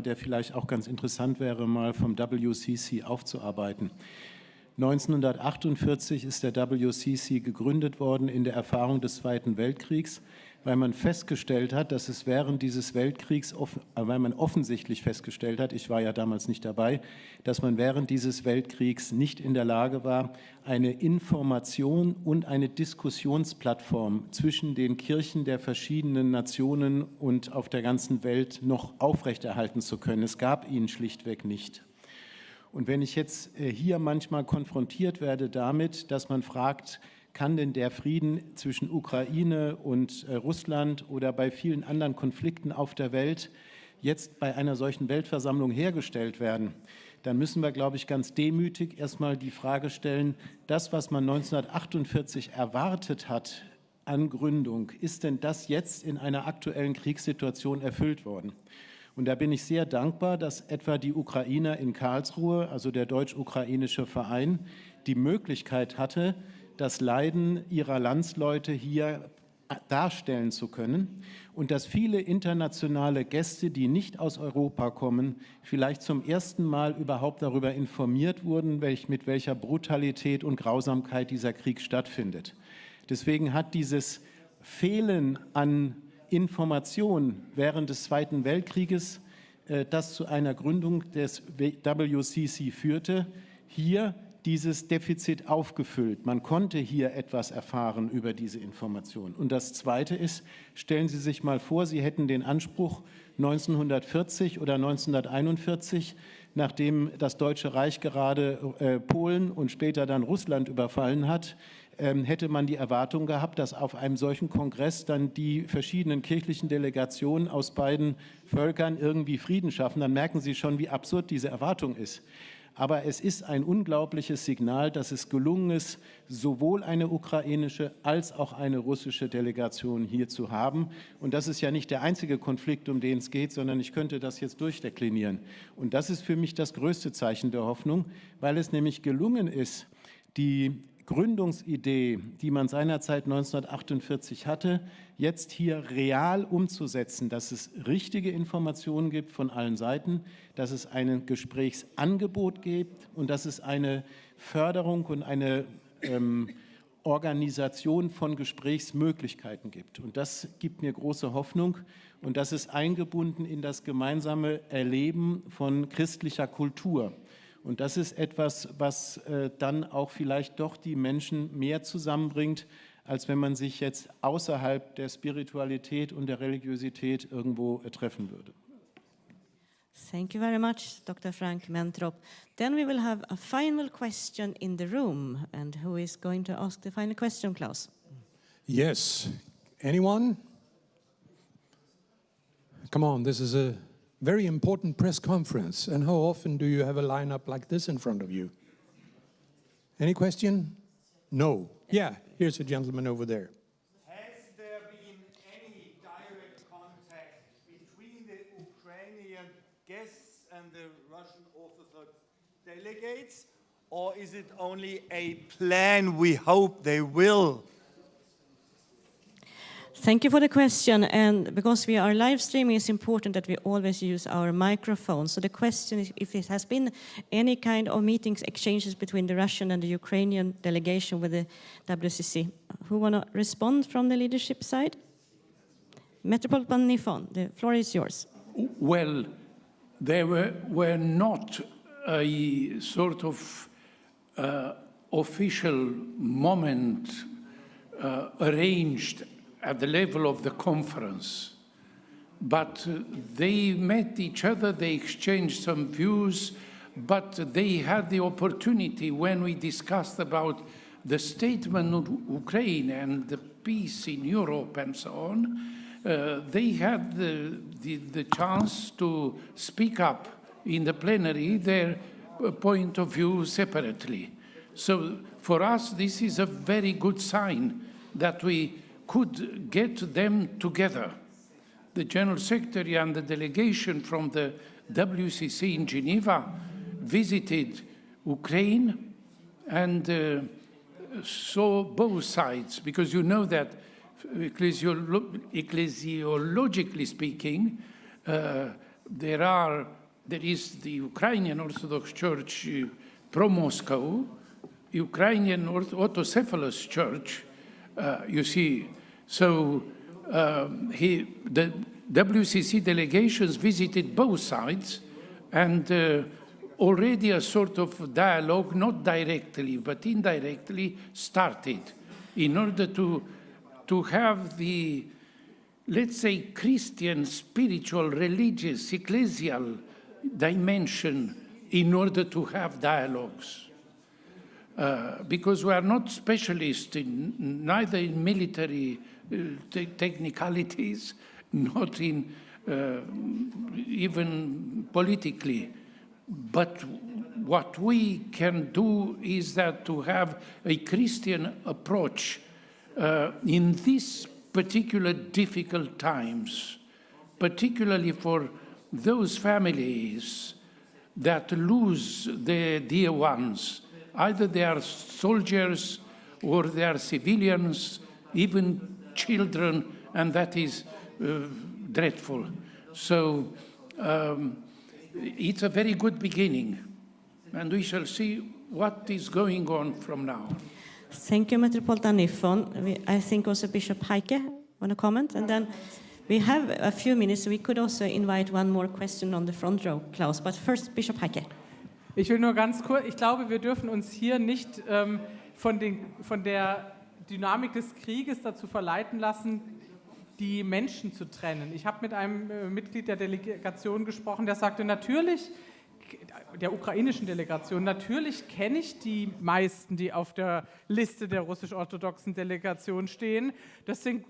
der vielleicht auch ganz interessant wäre, mal vom WCC aufzuarbeiten. 1948 ist der WCC gegründet worden in der Erfahrung des Zweiten Weltkriegs, weil man festgestellt hat, dass es während dieses Weltkriegs, weil man offensichtlich festgestellt hat, ich war ja damals nicht dabei, dass man während dieses Weltkriegs nicht in der Lage war, eine Information und eine Diskussionsplattform zwischen den Kirchen der verschiedenen Nationen und auf der ganzen Welt noch aufrechterhalten zu können. Es gab ihn schlichtweg nicht. Und wenn ich jetzt hier manchmal konfrontiert werde damit, dass man fragt, kann denn der Frieden zwischen Ukraine und Russland oder bei vielen anderen Konflikten auf der Welt jetzt bei einer solchen Weltversammlung hergestellt werden, dann müssen wir, glaube ich, ganz demütig erstmal die Frage stellen, das, was man 1948 erwartet hat an Gründung, ist denn das jetzt in einer aktuellen Kriegssituation erfüllt worden? Und da bin ich sehr dankbar, dass etwa die Ukrainer in Karlsruhe, also der deutsch-ukrainische Verein, die Möglichkeit hatte, das Leiden ihrer Landsleute hier darstellen zu können und dass viele internationale Gäste, die nicht aus Europa kommen, vielleicht zum ersten Mal überhaupt darüber informiert wurden, mit welcher Brutalität und Grausamkeit dieser Krieg stattfindet. Deswegen hat dieses Fehlen an Information während des Zweiten Weltkrieges, das zu einer Gründung des WCC führte, hier dieses Defizit aufgefüllt. Man konnte hier etwas erfahren über diese Information. Und das Zweite ist, stellen Sie sich mal vor, Sie hätten den Anspruch 1940 oder 1941, nachdem das Deutsche Reich gerade Polen und später dann Russland überfallen hat, hätte man die Erwartung gehabt, dass auf einem solchen Kongress dann die verschiedenen kirchlichen Delegationen aus beiden Völkern irgendwie Frieden schaffen. Dann merken Sie schon, wie absurd diese Erwartung ist. Aber es ist ein unglaubliches Signal, dass es gelungen ist, sowohl eine ukrainische als auch eine russische Delegation hier zu haben. Und das ist ja nicht der einzige Konflikt, um den es geht, sondern ich könnte das jetzt durchdeklinieren. Und das ist für mich das größte Zeichen der Hoffnung, weil es nämlich gelungen ist, die Gründungsidee, die man seinerzeit 1948 hatte, jetzt hier real umzusetzen, dass es richtige Informationen gibt von allen Seiten, dass es ein Gesprächsangebot gibt und dass es eine Förderung und eine Organisation von Gesprächsmöglichkeiten gibt. Und das gibt mir große Hoffnung und das ist eingebunden in das gemeinsame Erleben von christlicher Kultur. Und das ist etwas, was dann auch vielleicht doch die Menschen mehr zusammenbringt, als wenn man sich jetzt außerhalb der Spiritualität und der Religiosität irgendwo treffen würde. Thank you very much, Dr. Frank Mentrop. Then we will have a final question in the room. And who is going to ask the final question, Klaus? Yes. Anyone? Come on, this is a very important press conference. And how often do you have a lineup like this in front of you? Any question? No. Yeah, here's a gentleman over there. Has there been any direct contact between the Ukrainian guests and the Russian Orthodox delegates? Or is it only a plan we hope they will? Thank you for the question, and because we are live streaming, it's important that we always use our microphone. So the question is if there has been any kind of meetings, exchanges between the Russian and the Ukrainian delegation with the WCC. Who want to respond from the leadership side? Metropolitan Nifon, the floor is yours. Well, there were not a sort of official moment arranged at the level of the conference. But they met each other, they exchanged some views but they had the opportunity when we discussed about the statement of Ukraine and the peace in Europe and so on. They had the chance to speak up in the plenary their point of view separately. So for us, this is a very good sign that we could get them together. The General Secretary and the delegation from the WCC in Geneva visited Ukraine and saw both sides, because you know that ecclesiologically speaking, there is the Ukrainian Orthodox Church pro-Moscow, Ukrainian autocephalous Church, you see. So the WCC delegations visited both sides, and already a sort of dialogue, not directly, but indirectly, started in order to have the, let's say, Christian, spiritual, religious, ecclesial dimension in order to have dialogues. Because we are not specialists neither in military technicalities, not in even politically. But what we can do is that to have a Christian approach in these particular difficult times, particularly for those families that lose their dear ones. Either they are soldiers or they are civilians, even children, and that is dreadful. So it's a very good beginning, and we shall see what is going on from now. Thank you, Metropolitan Nifon. I think also Bishop Heike want to comment, and then we have a few minutes. We could also invite one more question on the front row, Klaus. But first, Bishop Heike. Ich will nur ganz kurz, ich glaube, wir dürfen uns hier nicht von der Dynamik des Krieges dazu verleiten lassen, die Menschen zu trennen. Ich habe mit einem Mitglied der Delegation gesprochen, der sagte, natürlich, der ukrainischen Delegation, natürlich kenne ich die meisten, die auf der Liste der russisch-orthodoxen Delegation stehen. Das sind,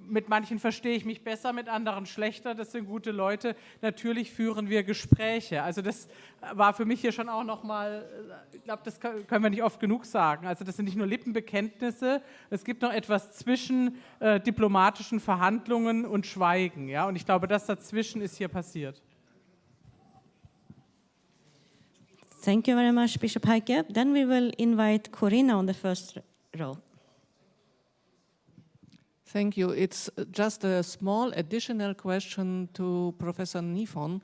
mit manchen verstehe ich mich besser, mit anderen schlechter, das sind gute Leute. Natürlich führen wir Gespräche. Also das war für mich hier schon auch nochmal, ich glaube, das können wir nicht oft genug sagen. Also das sind nicht nur Lippenbekenntnisse, es gibt noch etwas zwischen diplomatischen Verhandlungen und Schweigen. Ja? Und ich glaube, das dazwischen ist hier passiert. Thank you very much, Bishop Heike. Then we will invite Corina on the first row. Thank you. It's just a small additional question to Professor Nifon.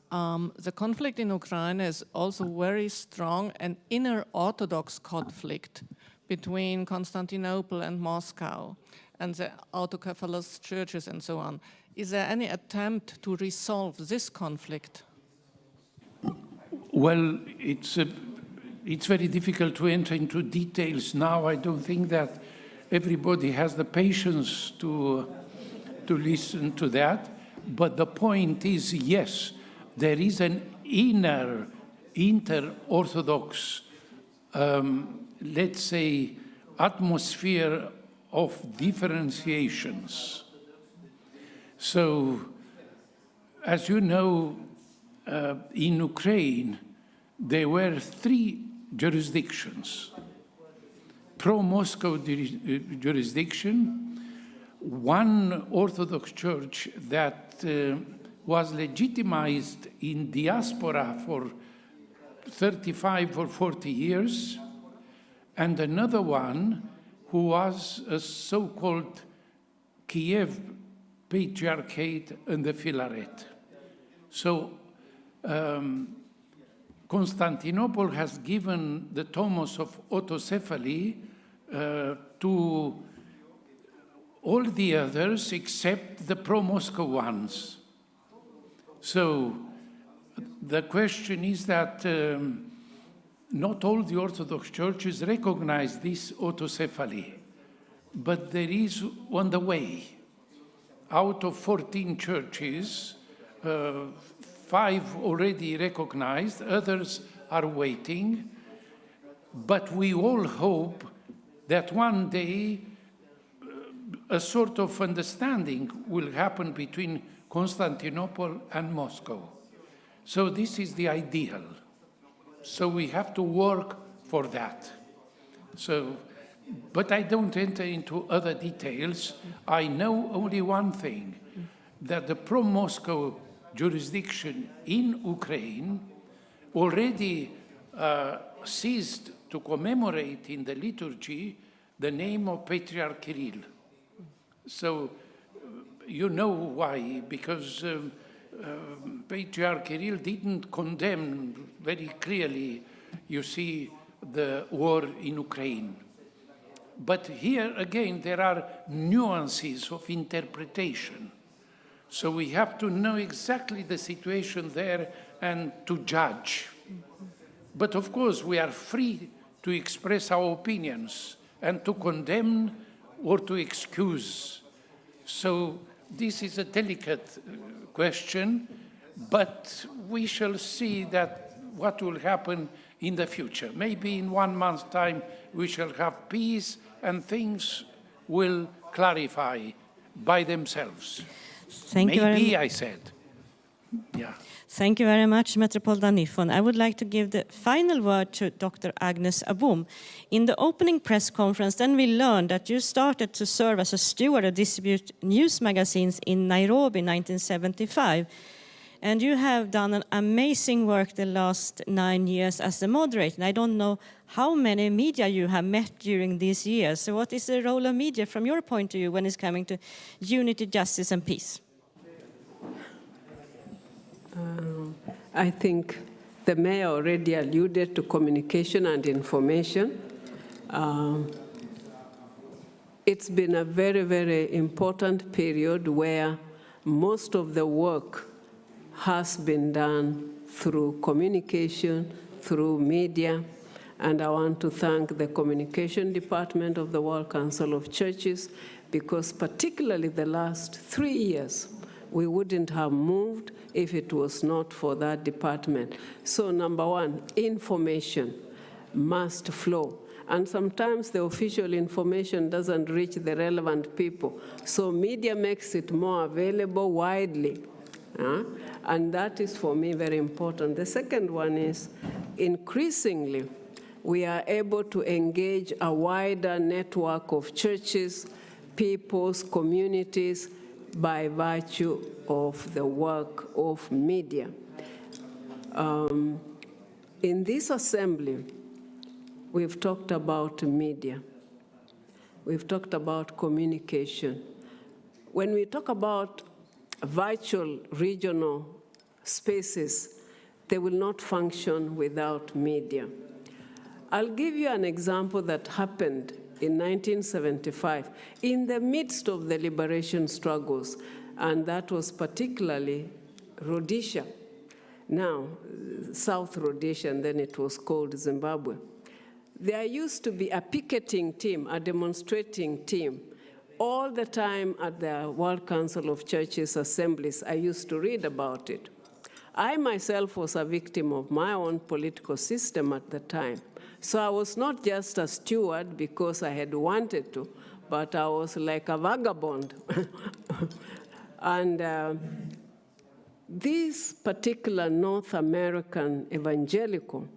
The conflict in Ukraine is also very strong, an inner Orthodox conflict between Constantinople and Moscow and the autocephalous churches and so on. Is there any attempt to resolve this conflict? Well, it's very difficult to enter into details now. I don't think that everybody has the patience to listen to that. But the point is, yes, there is an inter-Orthodox, let's say, atmosphere of differentiations. So, as you know, in Ukraine, there were 3 jurisdictions. Pro-Moscow jurisdiction, one Orthodox church that was legitimized in diaspora for 35 or 40 years, and another one who was a so-called Kiev Patriarchate and the Philaret. So Constantinople has given the Tomos of autocephaly to all the others except the pro-Moscow ones. So the question is that not all the Orthodox churches recognize this autocephaly, but there is on the way. Out of 14 churches, 5 already recognized, others are waiting, but we all hope that one day a sort of understanding will happen between Constantinople and Moscow. So this is the ideal. So we have to work for that. So, but I don't enter into other details. I know only one thing, that the pro-Moscow jurisdiction in Ukraine already ceased to commemorate in the liturgy the name of Patriarch Kirill. So you know why, because Patriarch Kirill didn't condemn very clearly, you see, the war in Ukraine. But here again, there are nuances of interpretation. So we have to know exactly the situation there and to judge. But of course, we are free to express our opinions and to condemn or to excuse. So this is a delicate question, but we shall see that what will happen in the future. Maybe in 1 month's time, we shall have peace and things will clarify by themselves. Thank you very Maybe, much. I said. Yeah. Thank you very much, Metropolitan Nifon. I would like to give the final word to Dr. Agnes Aboum. In the opening press conference, then we learned that you started to serve as a steward to distribute news magazines in Nairobi in 1975. And you have done an amazing work the last 9 years as the moderator. And I don't know how many media you have met during these years. So what is the role of media from your point of view when it's coming to unity, justice, and peace? I think the mayor already alluded to communication and information. It's been a very, very important period where most of the work has been done through communication, through media, and I want to thank the Communication Department of the World Council of Churches, because particularly the last 3 years, we wouldn't have moved if it was not for that department. So number one, information must flow. And sometimes the official information doesn't reach the relevant people. So media makes it more available widely. And that is, for me, very important. The second one is, increasingly, we are able to engage a wider network of churches, peoples, communities, by virtue of the work of media. In this assembly, we've talked about media. We've talked about communication. When we talk about virtual regional spaces, they will not function without media. I'll give you an example that happened in 1975, in the midst of the liberation struggles, and that was particularly Rhodesia. Now, South Rhodesia, and then it was called Zimbabwe. There used to be a picketing team, a demonstrating team, all the time at the World Council of Churches assemblies. I used to read about it. I myself was a victim of my own political system at the time. So I was not just a steward because I had wanted to, but I was like a vagabond. And this particular North American evangelical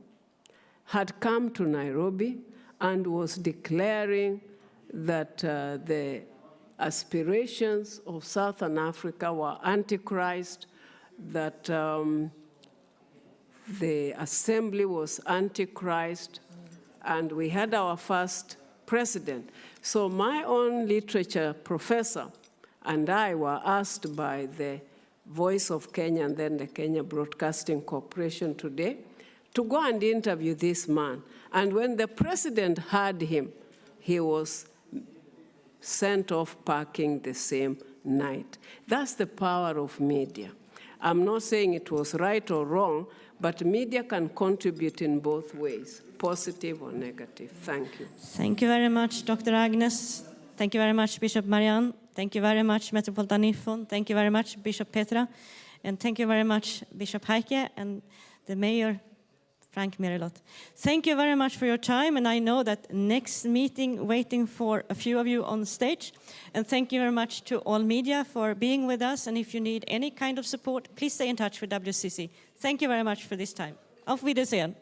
had come to Nairobi and was declaring that the aspirations of Southern Africa were antichrist, that the assembly was antichrist, and we had our first president. So my own literature professor and I were asked by the Voice of Kenya and then the Kenya Broadcasting Corporation today to go and interview this man. And when the president heard him, he was sent off packing the same night. That's the power of media. I'm not saying it was right or wrong, but media can contribute in both ways, positive or negative. Thank you. Thank you very much, Dr. Agnes. Thank you very much, Bishop Marianne. Thank you very much, Metropolitan Nifon. Thank you very much, Bishop Petra. And thank you very much, Bishop Heike and the Mayor, Frank Merilot. Thank you very much for your time, and I know that next meeting waiting for a few of you on stage. And thank you very much to all media for being with us, and if you need any kind of support, please stay in touch with WCC. Thank you very much for this time. Auf Wiedersehen.